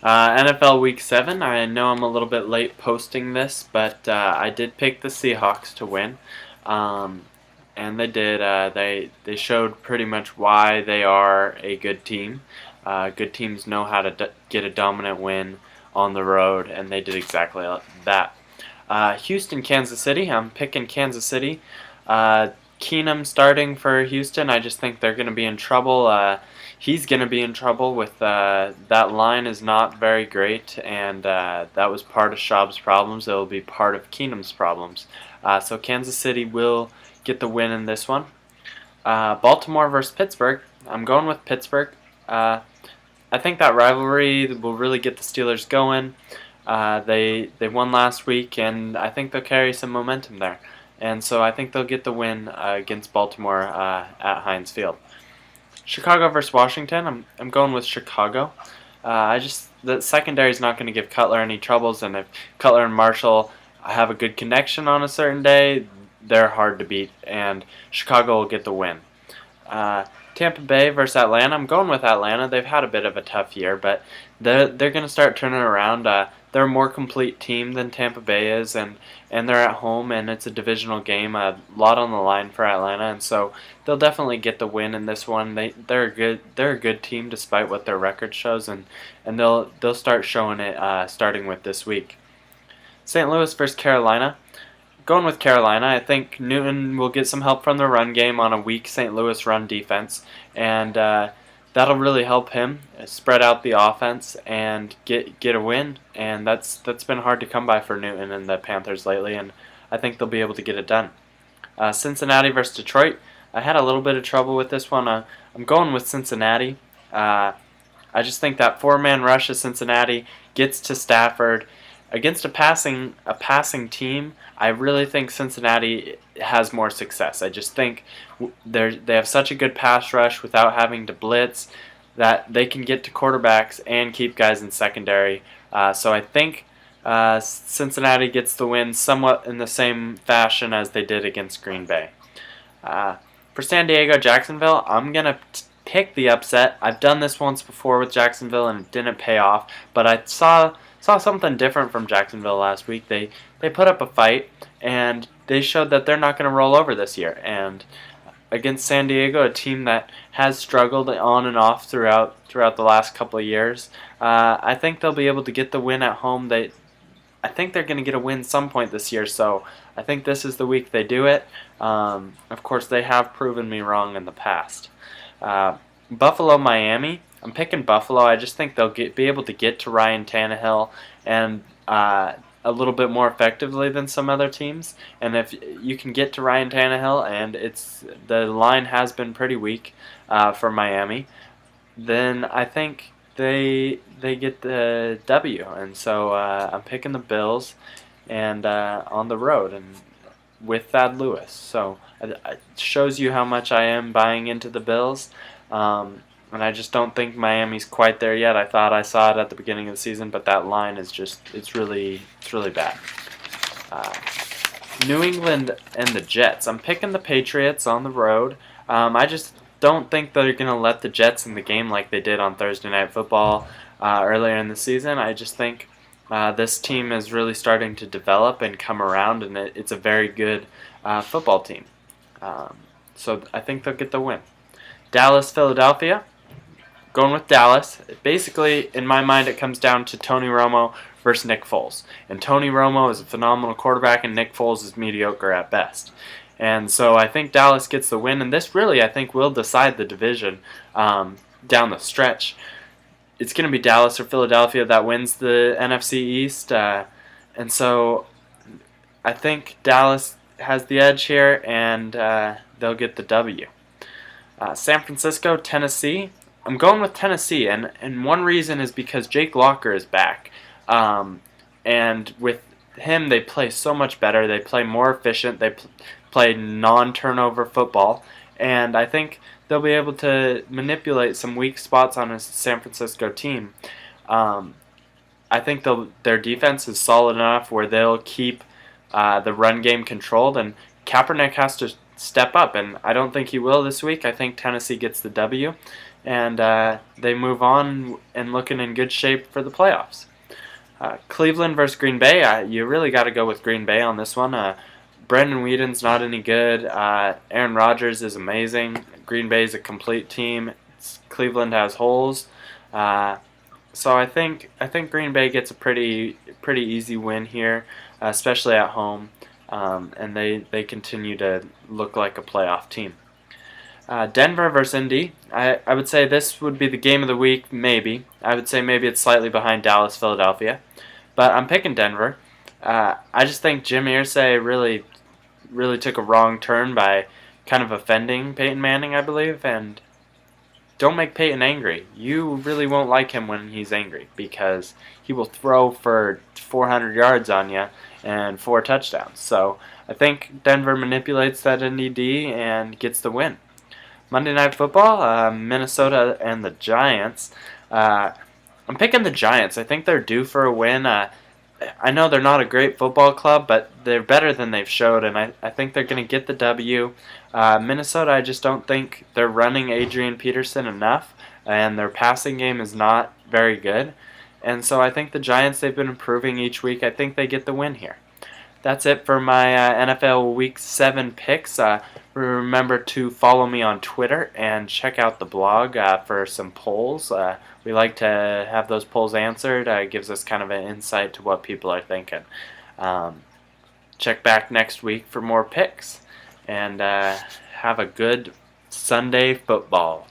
NFL Week 7. I know I'm a little bit late posting this, but I did pick the Seahawks to win. Um, and they did. They showed pretty much why they are a good team. Good teams know how to get a dominant win on the road, and they did exactly that. Houston, Kansas City. I'm picking Kansas City. Keenum starting for Houston. I just think they're going to be in trouble. He's going to be in trouble with that line is not very great, and that was part of Schaub's problems. It will be part of Keenum's problems. So Kansas City will get the win in this one. Baltimore versus Pittsburgh. I'm going with Pittsburgh. I think that rivalry will really get the Steelers going. They won last week, and I think they'll carry some momentum there. And so I think they'll get the win against Baltimore at Heinz Field. Chicago versus Washington. I'm going with Chicago. The secondary is not going to give Cutler any troubles, and if Cutler and Marshall have a good connection on a certain day, they're hard to beat, and Chicago will get the win. Tampa Bay versus Atlanta. I'm going with Atlanta. They've had a bit of a tough year, but they're going to start turning around. They're a more complete team than Tampa Bay is, and they're at home, and it's a divisional game. A lot on the line for Atlanta, and so they'll definitely get the win in this one. They're a good team despite what their record shows, and they'll start showing it starting with this week. St. Louis versus Carolina. Going with Carolina, I think Newton will get some help from the run game on a weak St. Louis run defense, and that'll really help him spread out the offense and get a win. And that's been hard to come by for Newton and the Panthers lately, and I think they'll be able to get it done. Cincinnati versus Detroit. I had a little bit of trouble with this one. I'm going with Cincinnati. I just think that four-man rush of Cincinnati gets to Stafford against a passing team. I really think Cincinnati has more success. I just think they have such a good pass rush without having to blitz that they can get to quarterbacks and keep guys in secondary. So I think Cincinnati gets the win somewhat in the same fashion as they did against Green Bay. For San Diego, Jacksonville, I'm going to pick the upset. I've done this once before with Jacksonville and it didn't pay off, but I saw something different from Jacksonville last week. They put up a fight, and they showed that they're not going to roll over this year. And against San Diego, a team that has struggled on and off throughout the last couple of years, I think they'll be able to get the win at home. I think they're going to get a win some point this year, so I think this is the week they do it. Of course, they have proven me wrong in the past. Buffalo, Miami. I'm picking Buffalo. I just think they'll be able to get to Ryan Tannehill and a little bit more effectively than some other teams. And if you can get to Ryan Tannehill, and the line has been pretty weak for Miami, then I think they get the W. And so I'm picking the Bills and on the road and with Thad Lewis. So it shows you how much I am buying into the Bills. And I just don't think Miami's quite there yet. I thought I saw it at the beginning of the season, but that line is it's really bad. New England and the Jets. I'm picking the Patriots on the road. I just don't think they're going to let the Jets in the game like they did on Thursday Night Football earlier in the season. I just think this team is really starting to develop and come around, and it's a very good football team. So I think they'll get the win. Dallas, Philadelphia. Going with Dallas. Basically, in my mind, it comes down to Tony Romo versus Nick Foles. And Tony Romo is a phenomenal quarterback, and Nick Foles is mediocre at best. And so I think Dallas gets the win, and this really, I think, will decide the division down the stretch. It's going to be Dallas or Philadelphia that wins the NFC East. And so I think Dallas has the edge here, and they'll get the W. San Francisco, Tennessee. I'm going with Tennessee, and one reason is because Jake Locker is back. And with him, they play so much better. They play more efficient. They play non-turnover football. And I think they'll be able to manipulate some weak spots on a San Francisco team. I think their defense is solid enough where they'll keep the run game controlled, and Kaepernick has to step up, and I don't think he will this week. I think Tennessee gets the W. and they move on and looking in good shape for the playoffs. Cleveland versus Green Bay. You really got to go with Green Bay on this one. Brandon Whedon's not any good. Aaron Rodgers is amazing. Green Bay's a complete team. Cleveland has holes. So I think Green Bay gets a pretty easy win here, especially at home, and they continue to look like a playoff team. Denver versus Indy. I would say this would be the game of the week, maybe. I would say maybe it's slightly behind Dallas, Philadelphia. But I'm picking Denver. I just think Jim Irsay really took a wrong turn by kind of offending Peyton Manning, I believe. And don't make Peyton angry. You really won't like him when he's angry because he will throw for 400 yards on you and 4 touchdowns. So I think Denver manipulates that Indy D and gets the win. Monday Night Football, Minnesota and the Giants. I'm picking the Giants. I think they're due for a win. I know they're not a great football club, but they're better than they've showed, and I think they're going to get the W. Minnesota, I just don't think they're running Adrian Peterson enough, and their passing game is not very good. And so I think the Giants, they've been improving each week. I think they get the win here. That's it for my NFL Week 7 picks. Remember to follow me on Twitter and check out the blog for some polls. We like to have those polls answered. It gives us kind of an insight to what people are thinking. Check back next week for more picks. And have a good Sunday football.